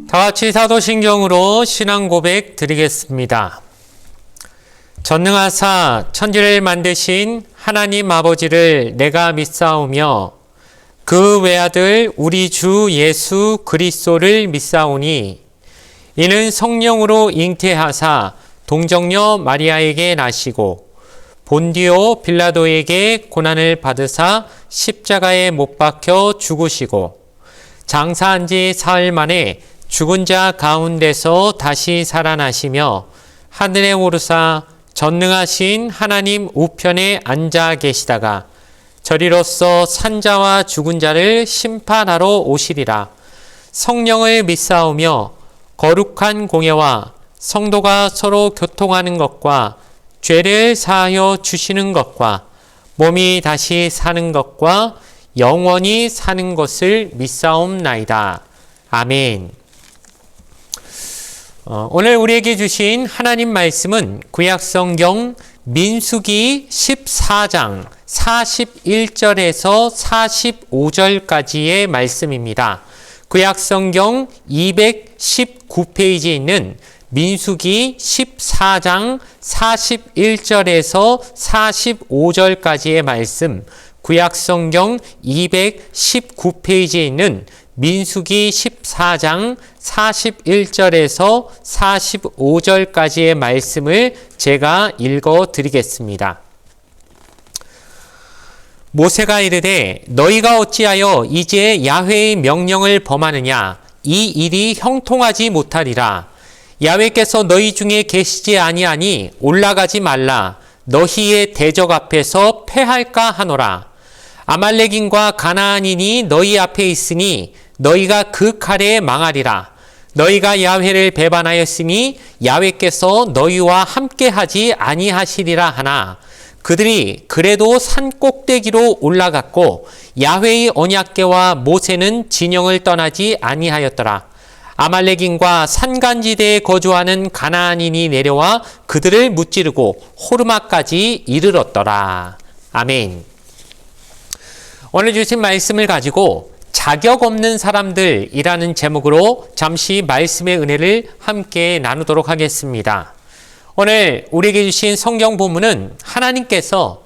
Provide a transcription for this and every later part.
다같이 사도신경으로 신앙 고백 드리겠습니다. 전능하사 천지를 만드신 하나님 아버지를 내가 믿사오며 그 외아들 우리 주 예수 그리스도를 믿사오니 이는 성령으로 잉태하사 동정녀 마리아에게 나시고 본디오 빌라도에게 고난을 받으사 십자가에 못 박혀 죽으시고 장사한 지 사흘 만에 죽은 자 가운데서 다시 살아나시며 하늘에 오르사 전능하신 하나님 우편에 앉아 계시다가 저리로서 산자와 죽은 자를 심판하러 오시리라. 성령을 믿사오며 거룩한 공예와 성도가 서로 교통하는 것과 죄를 사하여 주시는 것과 몸이 다시 사는 것과 영원히 사는 것을 믿사옵나이다. 아멘. 오늘 우리에게 주신 하나님 말씀은 구약성경 민수기 14장 41절에서 45절까지의 말씀입니다. 구약성경 219페이지에 있는 민수기 14장 41절에서 45절까지의 말씀, 구약성경 219페이지에 있는 민수기 14장 41절에서 45절까지의 말씀을 제가 읽어 드리겠습니다. 모세가 이르되 너희가 어찌하여 이제 야훼의 명령을 범하느냐? 이 일이 형통하지 못하리라. 야훼께서 너희 중에 계시지 아니하니 올라가지 말라. 너희의 대적 앞에서 패할까 하노라. 아말렉인과 가나안인이 너희 앞에 있으니 너희가 그 칼에 망하리라. 너희가 야훼를 배반하였으니 야훼께서 너희와 함께하지 아니하시리라 하나 그들이 그래도 산 꼭대기로 올라갔고 야훼의 언약궤와 모세는 진영을 떠나지 아니하였더라. 아말렉인과 산간지대에 거주하는 가나안인이 내려와 그들을 무찌르고 호르마까지 이르렀더라. 아멘. 오늘 주신 말씀을 가지고 자격 없는 사람들이라는 제목으로 잠시 말씀의 은혜를 함께 나누도록 하겠습니다. 오늘 우리에게 주신 성경 본문은 하나님께서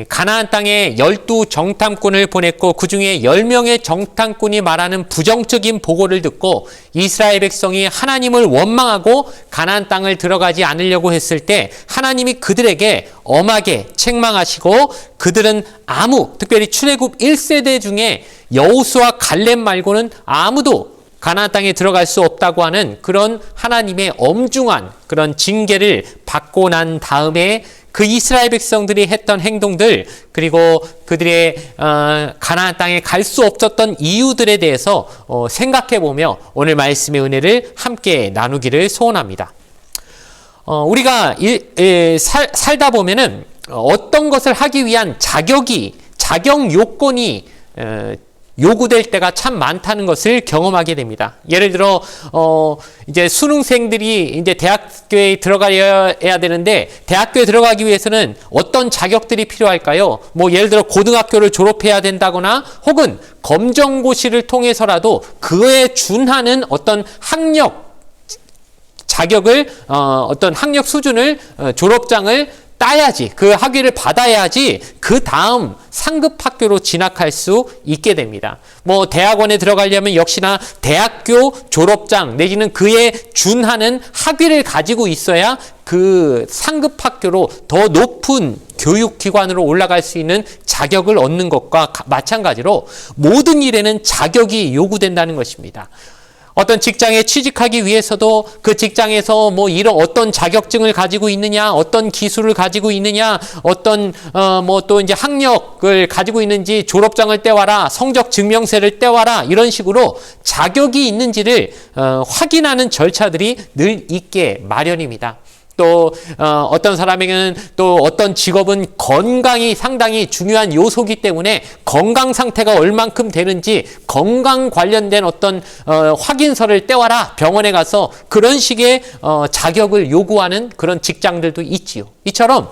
가나안 땅에 12 정탐꾼을 보냈고 그 중에 10명의 정탐꾼이 말하는 부정적인 보고를 듣고 이스라엘 백성이 하나님을 원망하고 가나안 땅을 들어가지 않으려고 했을 때 하나님이 그들에게 엄하게 책망하시고 그들은 특별히 출애굽 1세대 중에 여호수아 갈렙 말고는 아무도 가나안 땅에 들어갈 수 없다고 하는 그런 하나님의 엄중한 그런 징계를 받고 난 다음에 그 이스라엘 백성들이 했던 행동들 그리고 그들의 가나안 땅에 갈 수 없었던 이유들에 대해서 생각해보며 오늘 말씀의 은혜를 함께 나누기를 소원합니다. 우리가 살다 보면은 어떤 것을 하기 위한 자격 요건이 요구될 때가 참 많다는 것을 경험하게 됩니다. 예를 들어 이제 수능생들이 이제 대학교에 들어가야 되는데 대학교에 들어가기 위해서는 어떤 자격들이 필요할까요? 예를 들어 고등학교를 졸업해야 된다거나 혹은 검정고시를 통해서라도 그에 준하는 어떤 학력 자격을 어떤 학력 수준을 졸업장을 따야지 그 학위를 받아야지 그 다음 상급 학교로 진학할 수 있게 됩니다. 대학원에 들어가려면 역시나 대학교 졸업장 내지는 그에 준하는 학위를 가지고 있어야 그 상급 학교로 더 높은 교육기관으로 올라갈 수 있는 자격을 얻는 것과 마찬가지로 모든 일에는 자격이 요구된다는 것입니다. 어떤 직장에 취직하기 위해서도 그 직장에서 이런 어떤 자격증을 가지고 있느냐, 어떤 기술을 가지고 있느냐, 어떤 또 이제 학력을 가지고 있는지 졸업장을 떼와라, 성적 증명서를 떼와라 이런 식으로 자격이 있는지를 확인하는 절차들이 늘 있게 마련입니다. 또 어떤 사람에게는 또 어떤 직업은 건강이 상당히 중요한 요소이기 때문에 건강 상태가 얼만큼 되는지 건강 관련된 어떤 확인서를 떼와라 병원에 가서 그런 식의 자격을 요구하는 그런 직장들도 있지요. 이처럼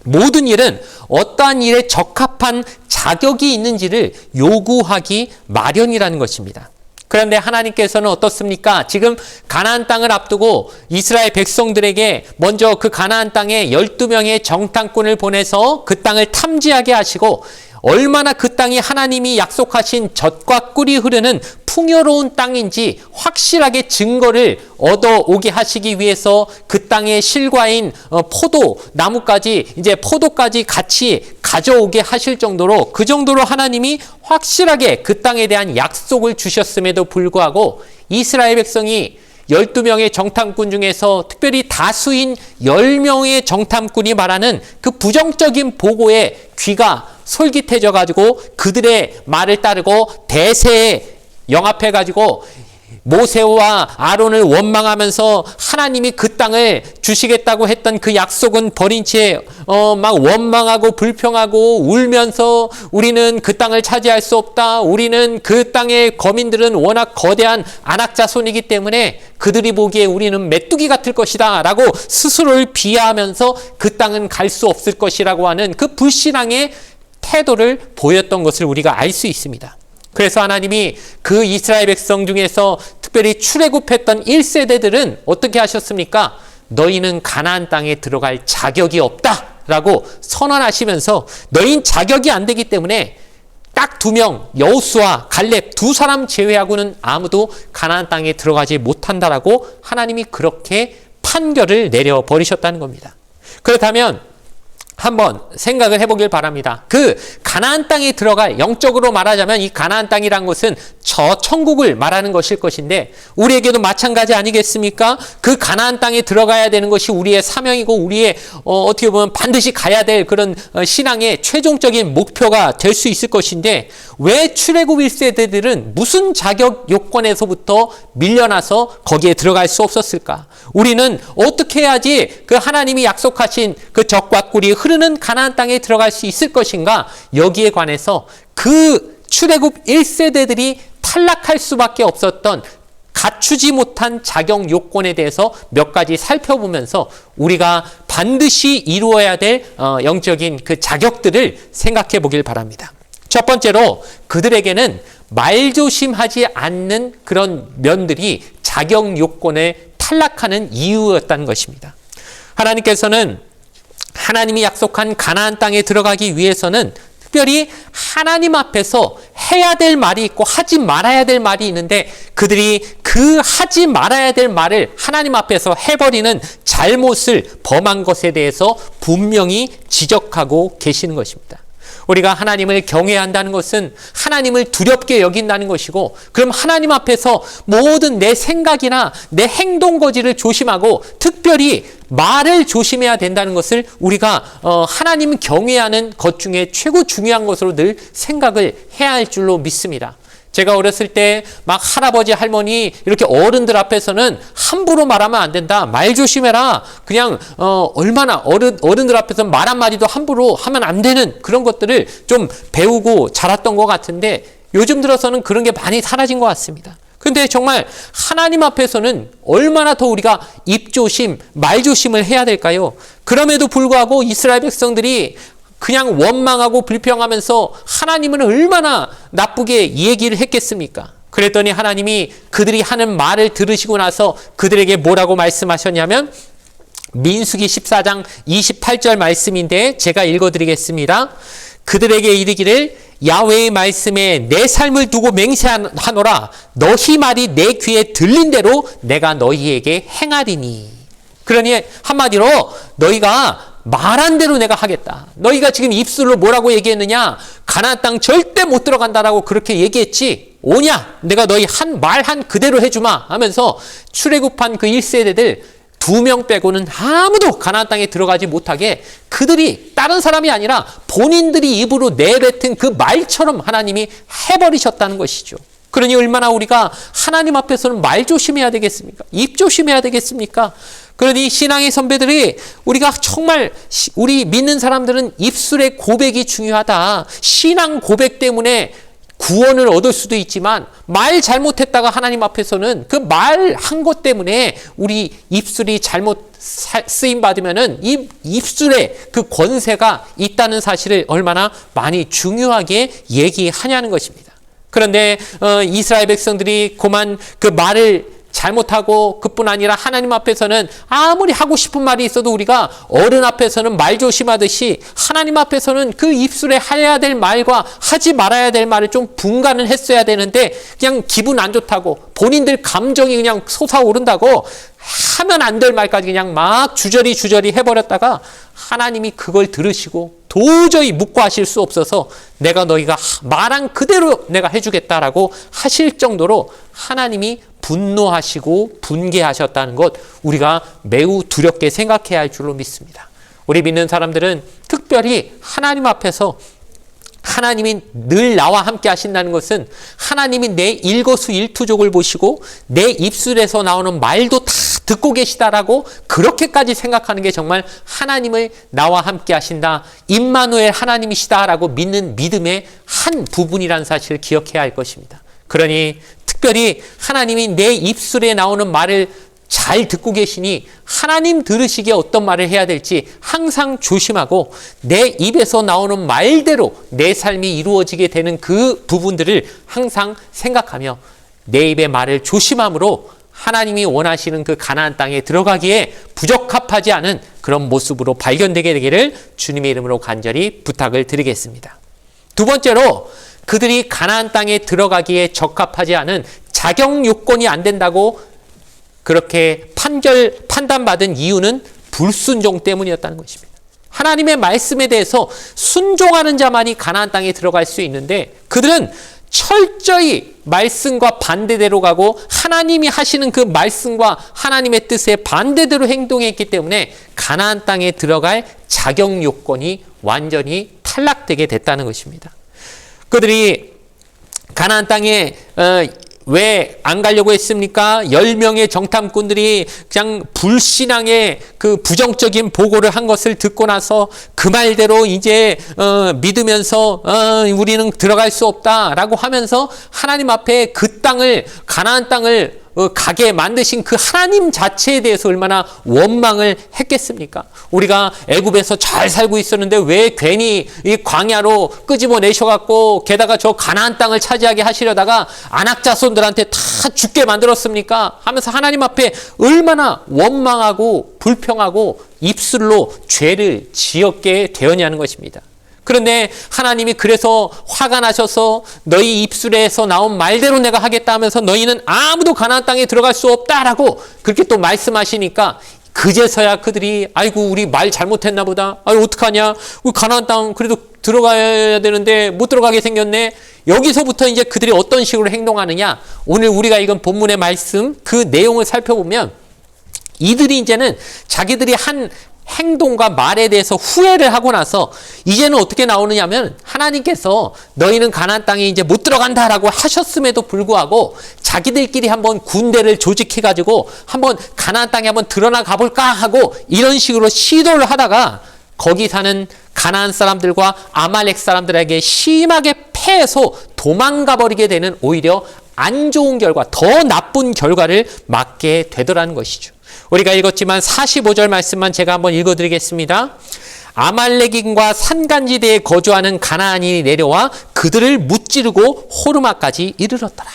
모든 일은 어떠한 일에 적합한 자격이 있는지를 요구하기 마련이라는 것입니다. 그런데 하나님께서는 어떻습니까? 지금 가나안 땅을 앞두고 이스라엘 백성들에게 먼저 그 가나안 땅에 12명의 정탐꾼을 보내서 그 땅을 탐지하게 하시고 얼마나 그 땅이 하나님이 약속하신 젖과 꿀이 흐르는 풍요로운 땅인지 확실하게 증거를 얻어오게 하시기 위해서 그 땅의 실과인 포도 나무까지 이제 포도까지 같이 가져오게 하실 정도로 그 정도로 하나님이 확실하게 그 땅에 대한 약속을 주셨음에도 불구하고 이스라엘 백성이 12명의 정탐꾼 중에서 특별히 다수인 10명의 정탐꾼이 말하는 그 부정적인 보고에 귀가 솔깃해져 가지고 그들의 말을 따르고 대세에 영합해 가지고 모세와 아론을 원망하면서 하나님이 그 땅을 주시겠다고 했던 그 약속은 버린 채 막 원망하고 불평하고 울면서 우리는 그 땅을 차지할 수 없다. 우리는 그 땅의 거민들은 워낙 거대한 안악자손이기 때문에 그들이 보기에 우리는 메뚜기 같을 것이다 라고 스스로를 비하하면서 그 땅은 갈 수 없을 것이라고 하는 그 불신앙의 태도를 보였던 것을 우리가 알 수 있습니다. 그래서 하나님이 그 이스라엘 백성 중에서 특별히 출애굽했던 1세대들은 어떻게 하셨습니까? 너희는 가나안 땅에 들어갈 자격이 없다라고 선언하시면서 너희는 자격이 안 되기 때문에 딱 2명 여호수아 갈렙 2사람 제외하고는 아무도 가나안 땅에 들어가지 못한다라고 하나님이 그렇게 판결을 내려버리셨다는 겁니다. 그렇다면 한번 생각을 해보길 바랍니다. 그 가나안 땅에 들어갈, 영적으로 말하자면 이 가나안 땅이란 것은 저 천국을 말하는 것일 것인데 우리에게도 마찬가지 아니겠습니까? 그 가나안 땅에 들어가야 되는 것이 우리의 사명이고 우리의 어떻게 보면 반드시 가야 될 그런 신앙의 최종적인 목표가 될 수 있을 것인데 왜 출애굽 1세대들은 무슨 자격 요건에서부터 밀려나서 거기에 들어갈 수 없었을까? 우리는 어떻게 해야지 그 하나님이 약속하신 그 젖과 꿀이 흐르는 가나안 땅에 들어갈 수 있을 것인가? 여기에 관해서 그 출애굽 1세대들이 탈락할 수밖에 없었던 갖추지 못한 자격 요건에 대해서 몇 가지 살펴보면서 우리가 반드시 이루어야 될 영적인 그 자격들을 생각해 보길 바랍니다. 첫 번째로 그들에게는 말조심하지 않는 그런 면들이 자격 요건에 탈락하는 이유였다는 것입니다. 하나님께서는 하나님이 약속한 가나안 땅에 들어가기 위해서는 특별히 하나님 앞에서 해야 될 말이 있고 하지 말아야 될 말이 있는데 그들이 그 하지 말아야 될 말을 하나님 앞에서 해버리는 잘못을 범한 것에 대해서 분명히 지적하고 계시는 것입니다. 우리가 하나님을 경외한다는 것은 하나님을 두렵게 여긴다는 것이고 그럼 하나님 앞에서 모든 내 생각이나 내 행동 거지를 조심하고 특별히 말을 조심해야 된다는 것을 우리가 하나님 경외하는 것 중에 최고 중요한 것으로 늘 생각을 해야 할 줄로 믿습니다. 제가 어렸을 때 막 할아버지 할머니 이렇게 어른들 앞에서는 함부로 말하면 안 된다. 말 조심해라. 그냥 얼마나 어른들 앞에서 말 한마디도 함부로 하면 안 되는 그런 것들을 좀 배우고 자랐던 것 같은데 요즘 들어서는 그런 게 많이 사라진 것 같습니다. 근데 정말 하나님 앞에서는 얼마나 더 우리가 입조심, 말조심을 해야 될까요? 그럼에도 불구하고 이스라엘 백성들이 그냥 원망하고 불평하면서 하나님은 얼마나 나쁘게 얘기를 했겠습니까? 그랬더니 하나님이 그들이 하는 말을 들으시고 나서 그들에게 뭐라고 말씀하셨냐면 민수기 14장 28절 말씀인데 제가 읽어드리겠습니다. 그들에게 이르기를 야훼의 말씀에 내 삶을 두고 맹세하노라. 너희 말이 내 귀에 들린 대로 내가 너희에게 행하리니. 그러니 한마디로 너희가 말한 대로 내가 하겠다. 너희가 지금 입술로 뭐라고 얘기했느냐? 가나안 땅 절대 못 들어간다라고 그렇게 얘기했지. 오냐? 내가 너희 말한 그대로 해주마 하면서 출애굽한 그 1세대들 2명 빼고는 아무도 가나안 땅에 들어가지 못하게 그들이 다른 사람이 아니라 본인들이 입으로 내뱉은 그 말처럼 하나님이 해버리셨다는 것이죠. 그러니 얼마나 우리가 하나님 앞에서는 말 조심해야 되겠습니까? 입 조심해야 되겠습니까? 그러니 신앙의 선배들이 우리가 정말 우리 믿는 사람들은 입술의 고백이 중요하다. 신앙 고백 때문에 구원을 얻을 수도 있지만 말 잘못했다가 하나님 앞에서는 그 말 한 것 때문에 우리 입술이 잘못 쓰임 받으면은 이 입술에 그 권세가 있다는 사실을 얼마나 많이 중요하게 얘기하냐는 것입니다. 그런데 이스라엘 백성들이 그만 그 말을 잘못하고 그뿐 아니라 하나님 앞에서는 아무리 하고 싶은 말이 있어도 우리가 어른 앞에서는 말 조심하듯이 하나님 앞에서는 그 입술에 해야 될 말과 하지 말아야 될 말을 좀 분간을 했어야 되는데 그냥 기분 안 좋다고 본인들 감정이 그냥 솟아오른다고 하면 안 될 말까지 그냥 막 주저리 해버렸다가 하나님이 그걸 들으시고 도저히 묵과하실 수 없어서 내가 너희가 말한 그대로 내가 해주겠다라고 하실 정도로 하나님이 분노하시고 분개하셨다는 것 우리가 매우 두렵게 생각해야 할 줄로 믿습니다. 우리 믿는 사람들은 특별히 하나님 앞에서 하나님이 늘 나와 함께 하신다는 것은 하나님이 내 일거수일투족을 보시고 내 입술에서 나오는 말도 다 듣고 계시다라고 그렇게까지 생각하는 게 정말 하나님을 나와 함께 하신다, 임마누엘 하나님이시다라고 믿는 믿음의 한 부분이라는 사실을 기억해야 할 것입니다. 그러니 특별히 하나님이 내 입술에 나오는 말을 잘 듣고 계시니 하나님 들으시기에 어떤 말을 해야 될지 항상 조심하고 내 입에서 나오는 말대로 내 삶이 이루어지게 되는 그 부분들을 항상 생각하며 내 입의 말을 조심함으로 하나님이 원하시는 그 가나안 땅에 들어가기에 부적합하지 않은 그런 모습으로 발견되게 되기를 주님의 이름으로 간절히 부탁을 드리겠습니다. 두 번째로 그들이 가나안 땅에 들어가기에 적합하지 않은 자격 요건이 안 된다고 그렇게 판단받은 이유는 불순종 때문이었다는 것입니다. 하나님의 말씀에 대해서 순종하는 자만이 가나안 땅에 들어갈 수 있는데 그들은 철저히 말씀과 반대대로 가고 하나님이 하시는 그 말씀과 하나님의 뜻에 반대대로 행동했기 때문에 가나안 땅에 들어갈 자격 요건이 완전히 탈락되게 됐다는 것입니다. 그들이 가나안 땅에 왜 안 가려고 했습니까? 10명의 정탐꾼들이 그냥 불신앙의 그 부정적인 보고를 한 것을 듣고 나서 그 말대로 이제 믿으면서 우리는 들어갈 수 없다라고 하면서 하나님 앞에 그 땅을 가나안 땅을 가게 만드신 그 하나님 자체에 대해서 얼마나 원망을 했겠습니까? 우리가 애굽에서 잘 살고 있었는데 왜 괜히 이 광야로 끄집어 내셔갖고 게다가 저 가나안 땅을 차지하게 하시려다가 아낙 자손들한테 다 죽게 만들었습니까? 하면서 하나님 앞에 얼마나 원망하고 불평하고 입술로 죄를 지었게 되었냐는 것입니다. 그런데 하나님이 그래서 화가 나셔서 너희 입술에서 나온 말대로 내가 하겠다 하면서 너희는 아무도 가나안 땅에 들어갈 수 없다라고 그렇게 또 말씀하시니까 그제서야 그들이 아이고 우리 말 잘못했나 보다. 아유 어떡하냐. 우리 가나안 땅 그래도 들어가야 되는데 못 들어가게 생겼네. 여기서부터 이제 그들이 어떤 식으로 행동하느냐. 오늘 우리가 읽은 본문의 말씀 그 내용을 살펴보면 이들이 이제는 자기들이 한 행동과 말에 대해서 후회를 하고 나서 이제는 어떻게 나오느냐면 하나님께서 너희는 가나안 땅에 이제 못 들어간다라고 하셨음에도 불구하고 자기들끼리 한번 군대를 조직해가지고 한번 가나안 땅에 한번 드러나 가볼까 하고 이런 식으로 시도를 하다가 거기 사는 가나안 사람들과 아말렉 사람들에게 심하게 패해서 도망가 버리게 되는 오히려 안 좋은 결과, 더 나쁜 결과를 맞게 되더라는 것이죠. 우리가 읽었지만 45절 말씀만 제가 한번 읽어드리겠습니다. 아말렉인과 산간지대에 거주하는 가나안이 내려와 그들을 무찌르고 호르마까지 이르렀더라.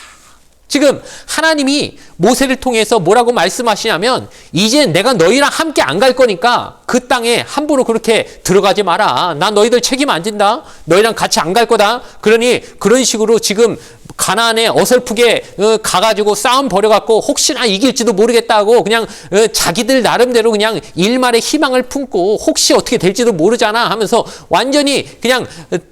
지금 하나님이 모세를 통해서 뭐라고 말씀하시냐면 이제 내가 너희랑 함께 안 갈 거니까 그 땅에 함부로 그렇게 들어가지 마라. 나 너희들 책임 안 진다. 너희랑 같이 안 갈 거다. 그러니 그런 식으로 지금 가나안에 어설프게 가가지고 싸움 벌여갖고 혹시나 이길지도 모르겠다고 그냥 자기들 나름대로 그냥 일말의 희망을 품고 혹시 어떻게 될지도 모르잖아 하면서 완전히 그냥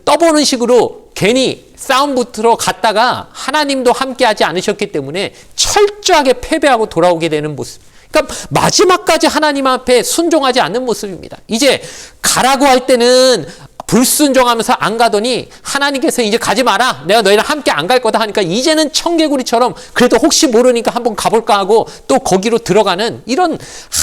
떠보는 식으로 괜히 싸움부터 갔다가 하나님도 함께하지 않으셨기 때문에 철저하게 패배하고 돌아오게 되는 모습. 그러니까 마지막까지 하나님 앞에 순종하지 않는 모습입니다. 이제 가라고 할 때는 불순종하면서 안 가더니 하나님께서 이제 가지 마라. 내가 너희랑 함께 안 갈 거다 하니까 이제는 청개구리처럼 그래도 혹시 모르니까 한번 가볼까 하고 또 거기로 들어가는 이런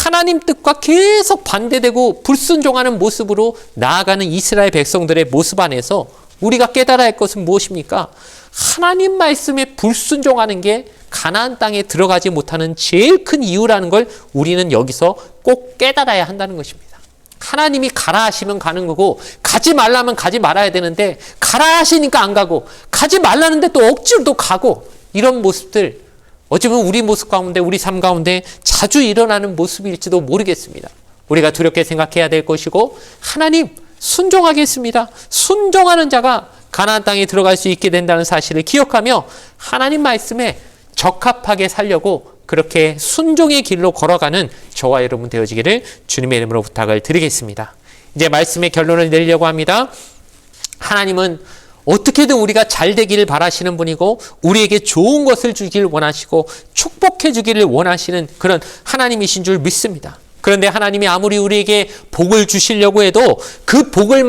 하나님 뜻과 계속 반대되고 불순종하는 모습으로 나아가는 이스라엘 백성들의 모습 안에서 우리가 깨달아야 할 것은 무엇입니까? 하나님 말씀에 불순종하는 게 가나안 땅에 들어가지 못하는 제일 큰 이유라는 걸 우리는 여기서 꼭 깨달아야 한다는 것입니다. 하나님이 가라 하시면 가는 거고, 가지 말라면 가지 말아야 되는데 가라 하시니까 안 가고, 가지 말라는데 또 억지로 또 가고, 이런 모습들 어쩌면 우리 모습 가운데, 우리 삶 가운데 자주 일어나는 모습일지도 모르겠습니다. 우리가 두렵게 생각해야 될 것이고, 하나님 순종하겠습니다. 순종하는 자가 가나안 땅에 들어갈 수 있게 된다는 사실을 기억하며 하나님 말씀에 적합하게 살려고 그렇게 순종의 길로 걸어가는 저와 여러분 되어지기를 주님의 이름으로 부탁을 드리겠습니다. 이제 말씀의 결론을 내리려고 합니다. 하나님은 어떻게든 우리가 잘 되기를 바라시는 분이고, 우리에게 좋은 것을 주기를 원하시고 축복해 주기를 원하시는 그런 하나님이신 줄 믿습니다. 그런데 하나님이 아무리 우리에게 복을 주시려고 해도 그 복을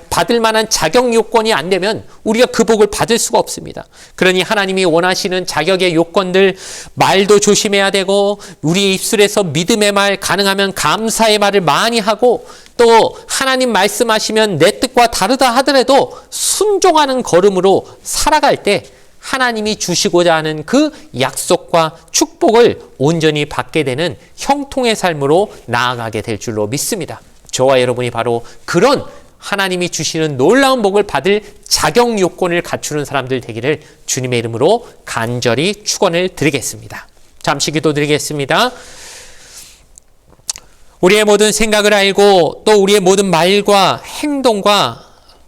받을 만한 자격 요건이 안 되면 우리가 그 복을 받을 수가 없습니다. 그러니 하나님이 원하시는 자격의 요건들, 말도 조심해야 되고, 우리 입술에서 믿음의 말, 가능하면 감사의 말을 많이 하고, 또 하나님 말씀하시면 내 뜻과 다르다 하더라도 순종하는 걸음으로 살아갈 때 하나님이 주시고자 하는 그 약속과 축복을 온전히 받게 되는 형통의 삶으로 나아가게 될 줄로 믿습니다. 저와 여러분이 바로 그런 하나님이 주시는 놀라운 복을 받을 자격 요건을 갖추는 사람들 되기를 주님의 이름으로 간절히 축원을 드리겠습니다. 잠시 기도드리겠습니다. 우리의 모든 생각을 알고 또 우리의 모든 말과 행동과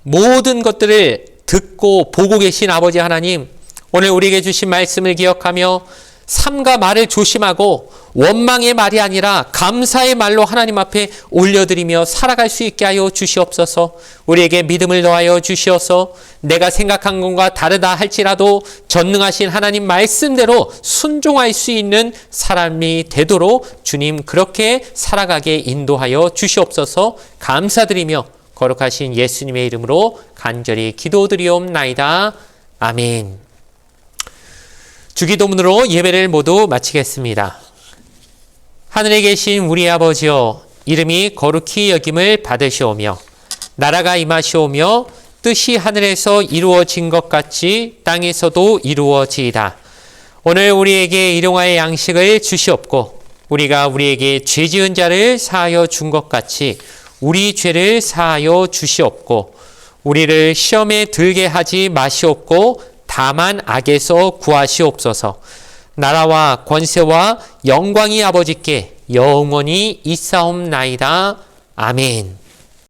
모든 것들을 듣고 보고 계신 아버지 하나님, 오늘 우리에게 주신 말씀을 기억하며 삶과 말을 조심하고 원망의 말이 아니라 감사의 말로 하나님 앞에 올려드리며 살아갈 수 있게 하여 주시옵소서. 우리에게 믿음을 더하여 주시어서 내가 생각한 것과 다르다 할지라도 전능하신 하나님 말씀대로 순종할 수 있는 사람이 되도록 주님 그렇게 살아가게 인도하여 주시옵소서. 감사드리며 거룩하신 예수님의 이름으로 간절히 기도드리옵나이다. 아멘. 주기도문으로 예배를 모두 마치겠습니다. 하늘에 계신 우리 아버지여, 이름이 거룩히 여김을 받으시오며 나라가 임하시오며 뜻이 하늘에서 이루어진 것 같이 땅에서도 이루어지이다. 오늘 우리에게 일용할 양식을 주시옵고, 우리가 우리에게 죄 지은 자를 사하여 준 것 같이 우리 죄를 사하여 주시옵고, 우리를 시험에 들게 하지 마시옵고 다만 악에서 구하시옵소서. 나라와 권세와 영광이 아버지께 영원히 있사옵나이다. 아멘.